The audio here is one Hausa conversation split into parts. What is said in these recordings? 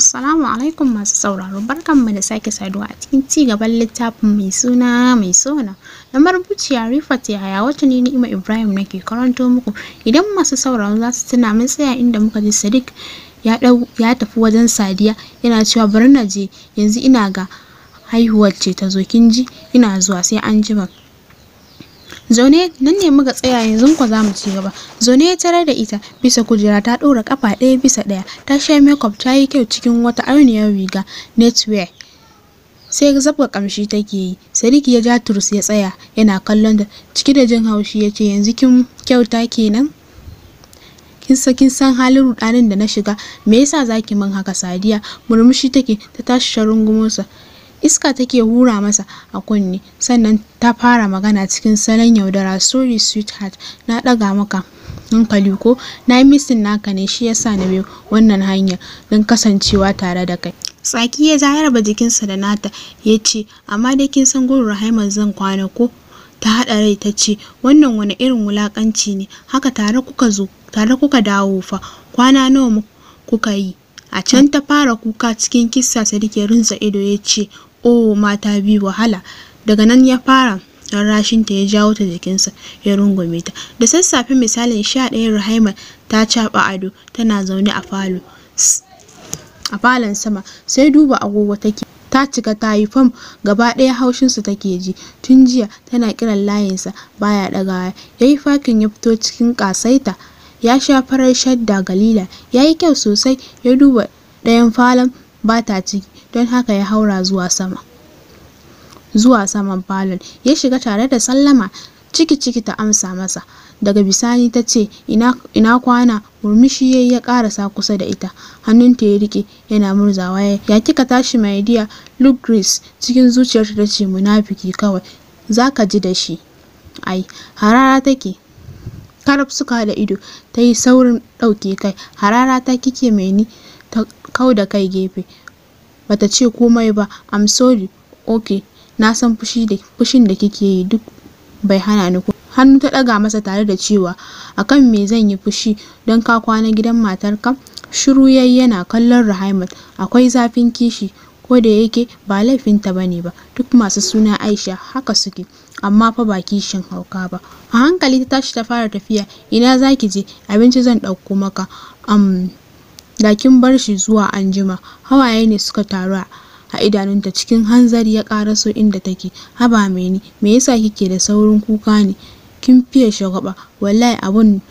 Assalamu alaikum masu sauraro, barkanmu da sake saduwa a cikin cigaban littafin mai suna mai sona na marubuciya Rifat Yahaya, wacce ni Ni'ima Ibrahim nake karanto muku. Idan masu sauraro za su tuna, mun tsaya inda muka ji Sadiq ya tafi wajen Sadiya, yana cewa bari na je yanzu, ina ga haihuwar ce ta zo, kin ji, ina zuwa, sai an jima. Zaune nan ne muka tsaya, yanzu ko za mu ci gaba. Zaune ya tarar da ita bisa kujera, ta ɗora kafa ɗaya bisa ɗaya, ta sha makeup, ta yi kyau cikin wata arniyar riga netwear, sai zabga kamshi take yi. Sadiq ya ja turus ya tsaya yana kallon ta ciki da jin haushi, ya ce yanzu kin kyauta kenan? Kin san halin rudanin da na shiga, me yasa zaki min haka? Sadiya murmushi take, ta tashi ta rungumo iska take hura masa a kunne, sannan ta fara magana cikin salon yaudara. Sorry sweetheart, na daga maka hankali ko? Na yi missing naka ne, shi yasa na biyo wannan hanya don kasancewa tare da kai. Tsaki ya zayarba jikinsa da nata, ya ce amma dai kin san gurin Rahima zan kwana ko? Ta haɗa rai ta ce wannan wani irin wulakanci ne haka? Tare kuka dawo fa? Kwana nawa kuka yi a can? Ta fara kuka cikin kissa. Sadiq ya rinsa ido ya ce oh, mata biyu wahala. Daga nan ya fara rarrashinta, ya jawo ta jikinsa ya rungume ta. Da sassafe misalin 11, Rahima ta caɓa ado, tana zaune a falon sama, sai duba agogo take. Ta cika ta yi fam, gaba ɗaya haushinsa take ji. Tun jiya tana kiran layinsa baya ɗagawa. Ya yi fakin ya fito cikin ƙasaita, ya sha farar shadda galila, ya yi kyau sosai. Ya duba ɗayan falon, ba ta ciki, don haka ya haura zuwa saman falon, ya shiga tare da sallama. Ciki ta amsa masa. Daga bisani ta ce ina kwana? Murmushi yayi, ya karasa kusa da ita, hannunta ya rike yana murzawa. Ya kika tashi my dear? Look Grace cikin zuciyarta ta ce munafiki kawai, zaka ji da shi ai. Harara take, karab suka da ido, ta yi saurin ɗauke kai. Harara ta kike mai ni? Ta kau da kai gefe, bata ce komai ba. I'm sorry. Okay, na san fushin da kike yi duk bai hana ni. Hannu ta daga masa tare da cewa akan me zan yi fushi don ka kwana gidan matarka? Shiru yayi yana kallon Rahimat. Akwai zafin kishi, ko da yake ba laifinta bane ba, duk masu suna Aisha haka suke, amma fa ba kishin hauka ba. A hankali ta tashi ta fara tafiya. Ina zaki je? Abinci zan ɗauko maka. Da kin bar shi zuwa anjima. Hawaye ne suka taru a idanunta. Cikin hanzari ya karaso inda take. Haba Meni, me yasa kike da saurin kuka ne? Kin fiye shagwaba, wallahi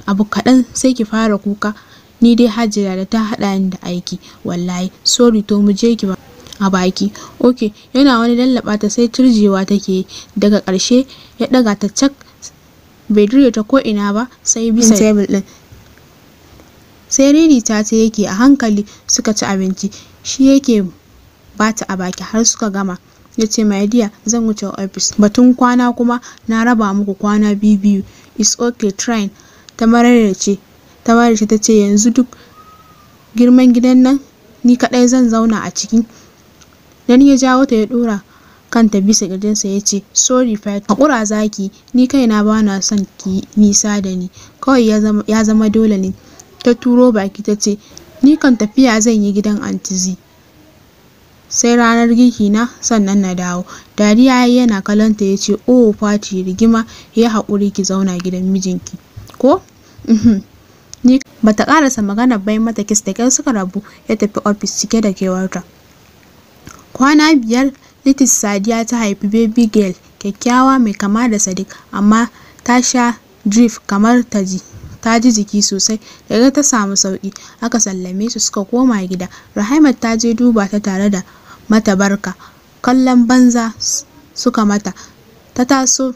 abu kaɗan sai ki fara kuka. Ni dai Hajira da ta haɗa ni da aiki, wallahi. Sorry, to mu je ki ba a baki. Okay, yana wani lallaba ta sai turjewa take yi. Daga ƙarshe ya ɗaga ta cak, bai dire ta ko ina ba sai bisa table ɗin. Sai ririta ta yake. A hankali suka ci abinci, shi yake bata a baki har suka gama. Ya ce my dear, zan wuce office, batun kwana kuma na raba muku kwana biyu. It's okay, trying. Ta mararce ta ce yanzu duk girman gidan nan ni kadai zan zauna a ciki? Dan ya jawo ta ya dora kanta bisa kirjinsa, ya ce sorry Fat, hakura zaki, ni kaina bana son ki nisa da ni, kawai ya zama dole ne. Ta turo baki ta ce ni kan tafiya zan yi gidan Aunty, sai ranar girki na sannan na dawo. Dariya yana kalanta, ya ce oh Fati, rigima, ya haƙuri ki zauna gidan mijinki ko? Ni bata karasa magana bai mata kiss da kyar suka rabu. Ya tafi office cike da kewarta. Kwana 5 Litis Sadiya ta haifi baby girl, kyakkyawa mai kama da Sadiq, amma ta sha drip kamar ta ji jiki sosai. Daga ta samu sauki aka sallame su suka koma gida. Rahimat ta je duba ta tare da mata barka. Kallon banza suka mata. Ta taso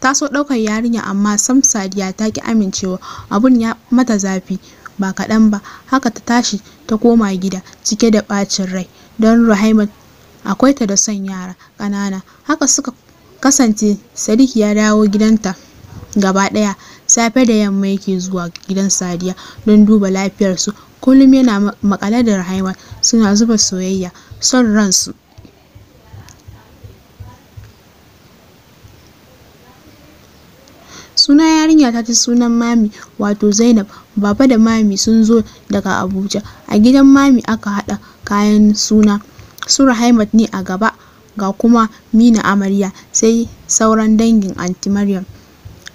ɗaukar yarinya, amma sam Sadiya ta ki amincewa. Abun ya mata zafi ba kaɗan ba. Haka ta tashi ta koma gida cike da ɓacin rai, don Rahimat akwai ta da son yara ƙanana. Haka suka kasance. Sadiq ya dawo gidanta gaba ɗaya, safe da yamma yake zuwa gidan Sadiya don duba lafiyarsu. Kullum yana makale da Rahimat, suna zuba soyayya, son ransu. Suna yarinya ta sunan mami wato Zainab. Baba da mami sun zo daga Abuja. A gidan mami aka haɗa kayan suna. Su Rahaimat ne a gaba, ga kuma Mina amarya, sai sauran dangin Aunty Maryam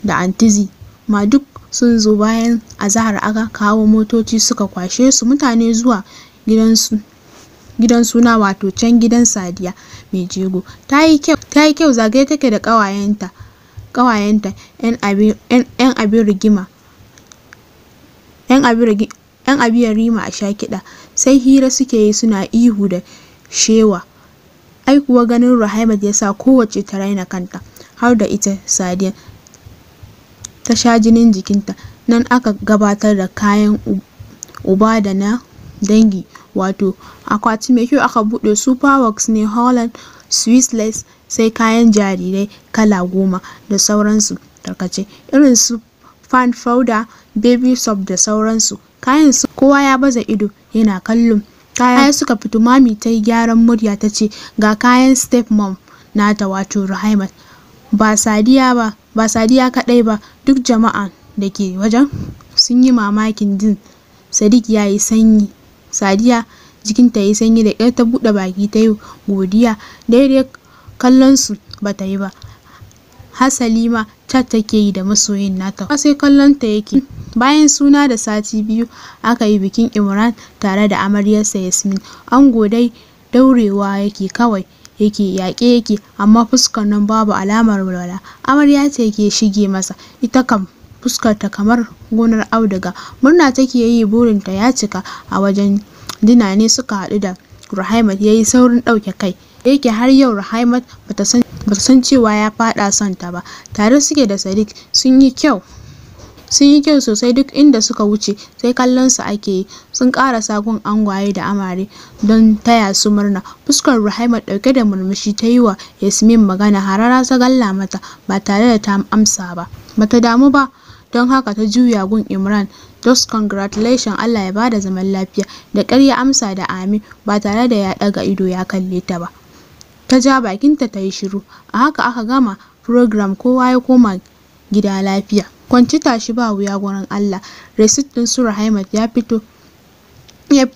da Aunty Z ma duk sun zo. Bayan azahar aka kawo motoci suka kwashe su mutane zuwa gidan suna wato can gidan Sadiya mai jego. Ta yi kyau zagaye take da ƙawayenta yan abin rigima, yan abin rima a sha kiɗa, sai hira suke yi suna ihu da shewa. Ai kuwa ganin Rahaimat ya sa kowace ta raina kanta, har da ita Sadiya ta sha jinin jikinta. Nan aka gabatar da kayan uba da na dangi, wato akwati mai kyau aka buɗe. Superworks ne, Holland, Swiss lace, sai kayan jarirai kala 10 da sauransu tarkace, irin su fan powder, baby soap da sauransu. Kayan su kowa ya baza ido yana kallon. Kaya suka fito. Mami ta yi gyaran murya ta ce ga kayan step mom nata wato Rahaimat. Ba Sadiya kaɗai ba, duk jama'a da ke wajen sun yi mamakin jin Sadiq ya yi sanyi. Sadiya jikinta ya yi sanyi da ƙyar ta buɗe baki ta yi godiya. Daidai kallon su ba ta yi ba, hasali ma chat take yi da masoyin nata, sai kallon ta yake. Bayan suna da sati 2 aka yi bikin Imran tare da amaryarsa Yasmin. Ango dai daurewa yake kawai, yake amma fuskar nan babu alamar walwala. Amarya ce ke shige masa, ita kam fuskar ta kamar gonar auduga. Murna take yi, burinta ya cika. A wajen dina ne suka haɗu da Rahaimat. Ya yi saurin ɗauke kai, yake har yau Rahaimat bata san cewa ya faɗa son ta ba. Tare suke da Sadiq, sun yi kyau sosai. Duk inda suka wuce sai kallon su ake yi. Sun ƙara sagun angwaye da amare don taya su murna. Fuskar Rahaimat ɗauke da murmushi ta yi wa Yasmin magana. Harara ta galla mata ba tare da ta amsa ba. Bata damu ba, don haka ta juya gun Imran. Just congratulations, Allah ya bada zaman lafiya. Da ƙyar ya amsa da amin ba tare da ya ɗaga ido ya kalle ta ba. Ta ja bakinta ta yi shiru. A haka aka gama program, kowa ya koma gida lafiya. Kwanci tashi ba wuya gurin Allah. Receipt ɗin su Rahaimat ya fito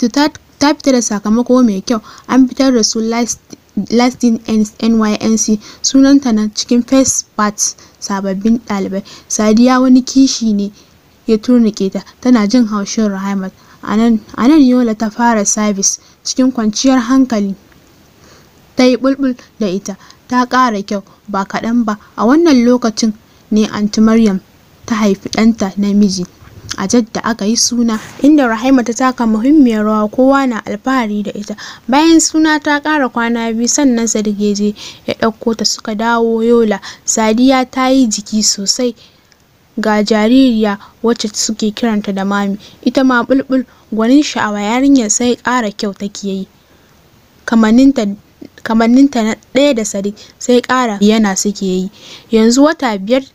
ta fita da sakamako mai kyau. An fitar da su lasting NYNC, sunanta na cikin first batch sababbin ɗalibai. Sadiya wani kishi ne ya turnike ta, tana jin haushin Rahaimat. A nan Yola ta fara service cikin kwanciyar hankali. Ta yi bulbul da ita, ta ƙara kyau ba kaɗan ba. A wannan lokacin ne Aunty Maryam ta haifi ɗanta namiji a Jadda aka yi suna, inda Rahaimat ta taka muhimmiyar rawa. Kowa na alfahari da ita. Bayan suna ta ƙara kwana 2 sannan Sadiq ya je ya ɗauko ta suka dawo Yola. Sadiya ta yi jiki sosai, ga jaririya wacce suke kiranta da mami, ita ma bulbul gwanin sha'awa. Yarinyar sai ƙara kyau take yi. Kamanninta na ɗaya da Sadiq sai ƙara yana suke yi. Yanzu wata 5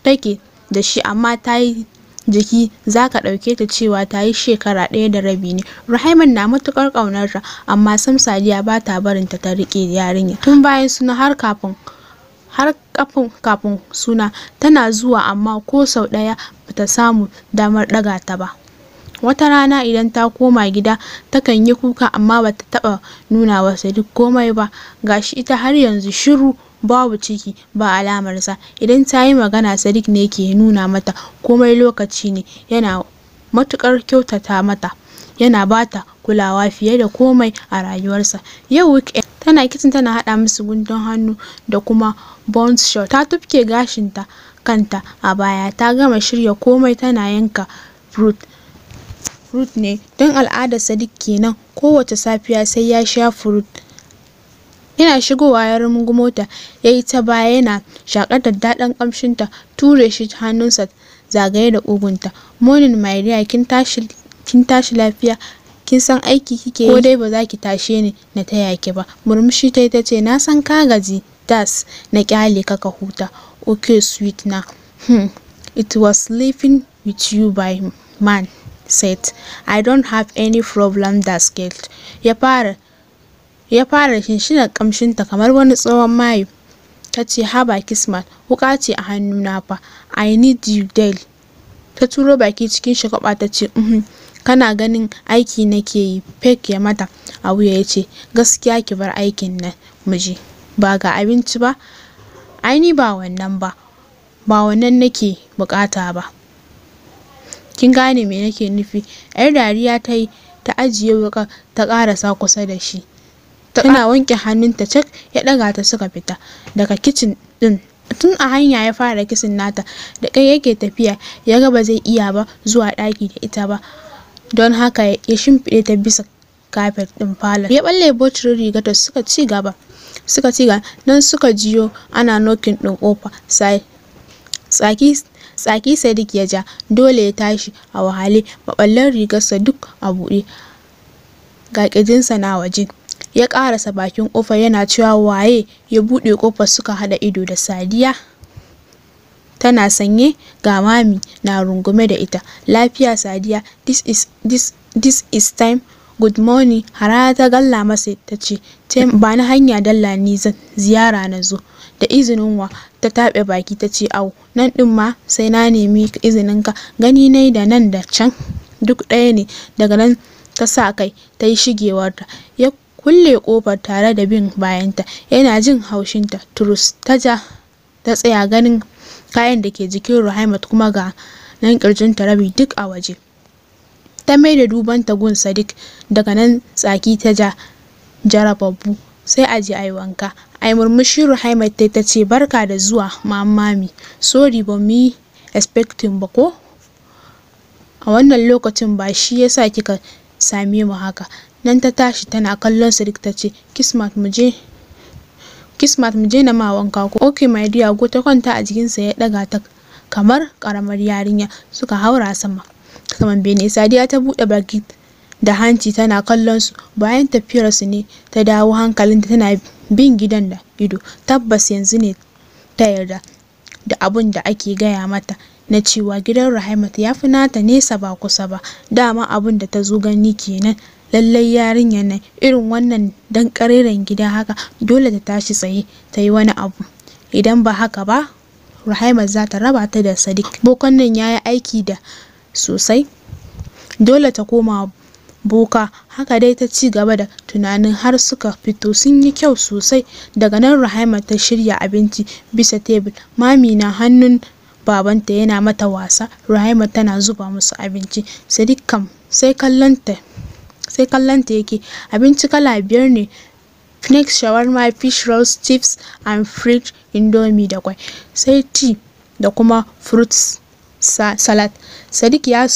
take da shi amma ta yi jiki, za ka ɗauke ta cewa ta yi shekara 1 da rabi ne. Rahaimat na matuƙar ƙaunarta, amma sam Sadiya ba ta barinta ta riƙe yarinya. Tun bayan suna har kafin suna tana zuwa, amma ko sau ɗaya ba ta samu damar ɗaga ta ba. Wata rana idan ta koma gida takan yi kuka, amma ba ta taɓa nuna wa Sadiq komai ba. Gashi ita har yanzu shiru, babu ciki ba alamarsa. Idan ta yi magana Sadiq ne ke nuna mata komai, lokaci ne, yana matuƙar kyautata mata, yana bata kulawa fiye da komai a rayuwarsa. Yau weekend tana kitchen tana haɗa musu guntun hannu da kuma buns short. Ta tufke gashinta kanta a baya, ta gama shirya komai. Tana yanka fruit ne don al'adar Sadiq kenan, kowace safiya sai ya sha fruit. Yana shigowa ya rungumo ta, ya yi ta baya yana shaƙar daddaɗan ƙamshinta, ture shi hannunsa zagaye da ƙugunta. Morning my dear, kin tashi lafiya? Kin san aiki kike yi? Ko dai ba za ki tashe ni na taya ki ba? Murmushi ta yi ta ce, na san ka gaji, das na ƙyale ka ka huta. Okay sweet na. It was sleeping with you by man said, I don't have any problem, das girl. Ya fara shinshinar kamshinta kamar wani tsohon mayu. ta ce haba Kismat, wuka ce a hannuna fa, I need you daily. Ta turo baki cikin shagwaba ta ce kana ganin aiki nake yi. Fake ya mata a wuya ya ce gaskiya ki bar aikin nan muje, ba ga abinci ba. Ai ni ba wannan nake bukata ba. Kin gane me nake nufi? Yar dariya ta yi ta ajiye wuka ta karasa kusa da shi. Tana wanke hannunta cak ya daga ta suka fita daga kicin din. Tun a hanya ya fara kisin nata, da kai yake tafiya ya ga ba zai iya ba zuwa ɗaki da ita ba, don haka ya shimfiɗe ta bisa kafet ɗin falon. Ya balle botirin rigarta suka ci gaba nan suka jiyo ana nokin ɗin ƙofa. Tsaki Sadiq ya ja, dole ya tashi a wahale, maɓallan rigarsa duk a buɗe, ga ƙirjinsa na waje. Ya ƙarasa bakin ƙofar yana cewa waye. Ya buɗe ƙofar suka haɗa ido da Sadiya. Tana sanye ga mami na rungume da ita. Lafiya Sadiya, this is time. Good morning. Harara ta galla masa ta ce ba na hanya dalla ni zan ziyara na zo. Da izinin wa? Ta taɓe baki ta ce au, nan ɗin ma sai na nemi izininka, gani nai da nan da can duk ɗaya ne. Daga nan ta sa kai ta yi shigewarta. Ya kulle kofar tare da bin bayanta, yana jin haushinta. Turus ta ja ta tsaya ganin kayan da ke jikin Ruhaimat kuma ga nan kirjinta rabi duk a waje. Ta mai da dubanta gun Sadiq. Daga nan tsaki ta ja jarababbu, sai a je ai wanka. Ai murmushi Ruhaimat ta ce barka da zuwa mami, sorry ba mu yi expecting ba ko a wannan lokacin, ba shi yasa kika same mu haka. Nan ta tashi tana kallon Sadiq ta ce Kismat mu je na ma wanka ko? Okay my dear, go. Ta kwanta a jikinsa ya daga ta kamar karamar yarinya. Suka haura saman bene. Sadiya ta bude baki da hanci tana kallon su. Bayan tafiyar su ne ta dawo hankalinta, tana bin gidan da ido. Tabbas yanzu ne ta yarda da abun da ake gaya mata na cewa gidan Ruhaimat ya fi nata nesa ba kusa ba. Dama abun da ta zo gani kenan. Lallai yarinyar nan irin wannan dan kareren gida haka dole ta tashi tsaye ta yi wani abu. Idan ba haka ba Ruhaimat za ta raba ta da Sadiq. Bokan nan ya yi aiki da sosai, dole ta koma boka. Haka dai ta ci gaba da tunanin har suka fito sun yi kyau sosai. Daga nan Ruhaimat ta shirya abinci bisa tebul. Mami na hannun babanta yana mata wasa. Ruhaimat tana zuba musu abinci. Sadiq kam sai kallanta yake. Abinci kala 5 ne: snake shawarma, fish rolls, chips and fried indomie da kwai, sai tea da kuma fruit salad. Sadiq ya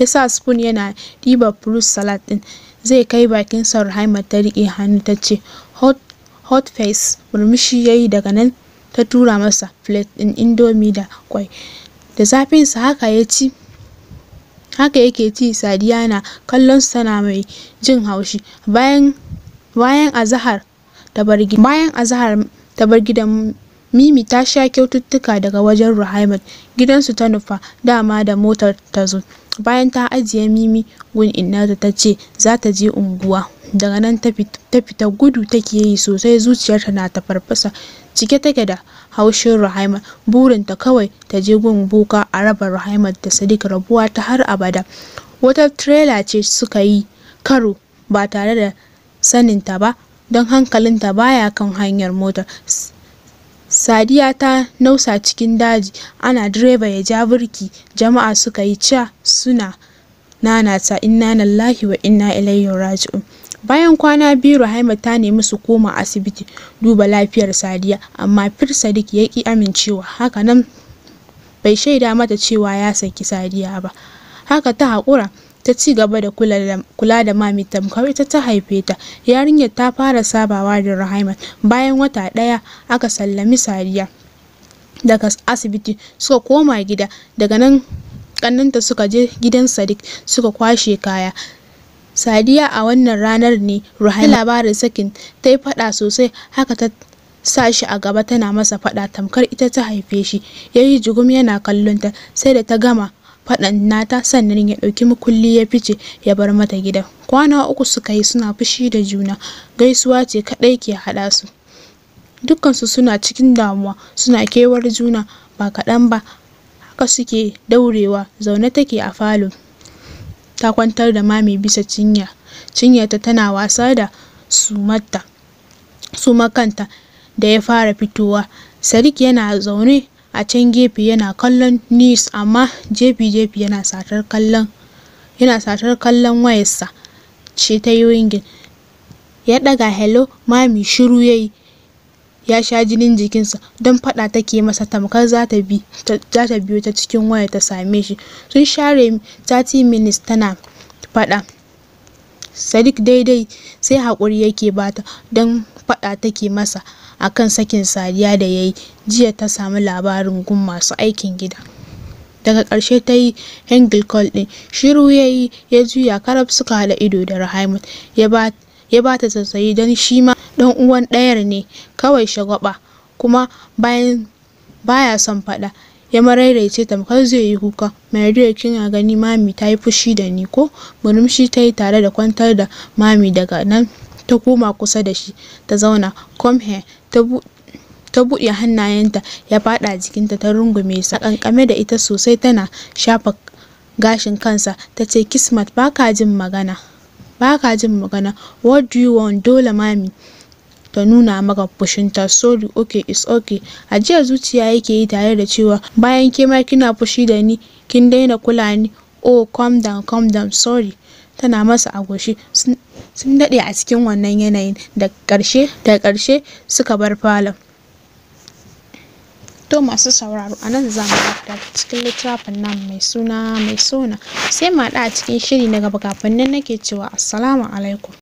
sa spoon yana ɗiba fruit salad ɗin zai kai bakinsa. Ruhaimat ta riƙe hannu ta ce hot face. Murmushi yayi. Daga nan ta tura masa plate ɗin indomie da kwai. Da zafinsa haka yake ci. Sadiya na kallon sa tana mai jin haushi. Bayan azahar ta bar gidan Mimi ta sha kyaututtuka daga wajen Ruhaimat. Gidansu ta nufa, dama da motar ta zo. Bayan ta ajiye Mimi gun innarta ta ce za ta je unguwa. Daga nan ta fita gudu take yi sosai, zuciyarta na ta farfasa, cike take da haushin Ruhaimat. Burinta kawai ta je gun boka a raba Ruhaimat da Sadiq rabuwa ta har abada. Wata trailer ce suka yi karo ba tare da saninta ba, don hankalinta baya kan hanyar motar. Sadiya ta nausa cikin daji, ana direba ya ja birki. Jama'a suka yi ca suna nanata inna lillahi wa inna ilaihi raji'un. Bayan kwana 2 Ruhaimat ta nemi su koma asibiti duba lafiyar Sadiya, amma Sadiq ya ki amincewa. Haka nan bai shaida mata cewa ya saki Sadiya ba. Haka ta haƙura ta ci gaba da kula da mami tamkar ita ta haife ta. Yarinyar ta fara sabawa da Ruhaimat. Bayan wata 1 aka sallami Sadiya daga asibiti suka koma gida. Daga nan kannanta suka je gidan Sadiq suka kwashe kaya. Sadiya a wannan ranar ne Ruhaimat labarin sakin ta yi fada sosai. Haka ta sa shi a gaba tana masa fada tamkar ita ta haife shi. Yayi jugum yana kallon ta, sai da ta gama faɗan nata sannan ya ɗauki mukulli ya fice ya bar mata gidan. Kwana 3 suka yi suna fushi da juna. Gaisuwa ce kaɗai ke haɗa su. Dukkansu suna cikin damuwa, suna kewar juna ba kaɗan ba. Haka suke daurewa. Zaune take a falo, ta kwantar da Mami bisa cinyarta tana wasa da sumar kanta da ya fara fitowa. Sadiq yana zaune a can gefe yana kallon news, amma jefi-jefi yana satar kallon wayarsa ce ta yi ringin. Ya ɗaga, hello Mami, shiru yayi. Ya sha jinin jikinsa don faɗa take masa tamkar za ta biyo ta cikin wayar ta same shi. Sun share 30 minutes tana faɗa. Sadiq daidai sai haƙuri yake bata don faɗa take masa akan sakin Sadiya da yayi jiya. Ta samu labarin gun masu aikin gida. Daga ƙarshe ta yi hanging call ɗin. Shiru yayi, ya juya karab suka haɗa ido da Rahmat. Ya bata tausayi don shi ma ɗan uwan ɗayar ne, kawai shagwaba kuma baya son faɗa. Ya marairaice tamkar zai yi kuka. My dear, kina gani Mami ta yi fushi da ni ko? Murmushi ta yi tare da kwantar da Mami, daga nan ta koma kusa da shi ta zauna. Come here. Ta buɗe hannayenta ya faɗa jikinta ta rungume sa kankame da ita sosai tana shafa gashin kansa. Ta ce, Kismat, baka jin magana. What do you want? Dole Mami ta nuna maka fushinta. Sorry, okay, it's okay. Ajiyar zuciya yake yi tare da cewa, bayan ke ma kina fushi da ni, kin daina kula ni. Oh, calm down, sorry. Tana masa agoshi. Sun daɗe a cikin wannan yanayin. Da ƙarshe suka bar falon. To masu sauraro, a nan za mu dakata cikin littafin nan mai suna Mai Sona. Sai mu haɗu a cikin shiri na gaba. Kafin nan nake cewa assalamu alaikum.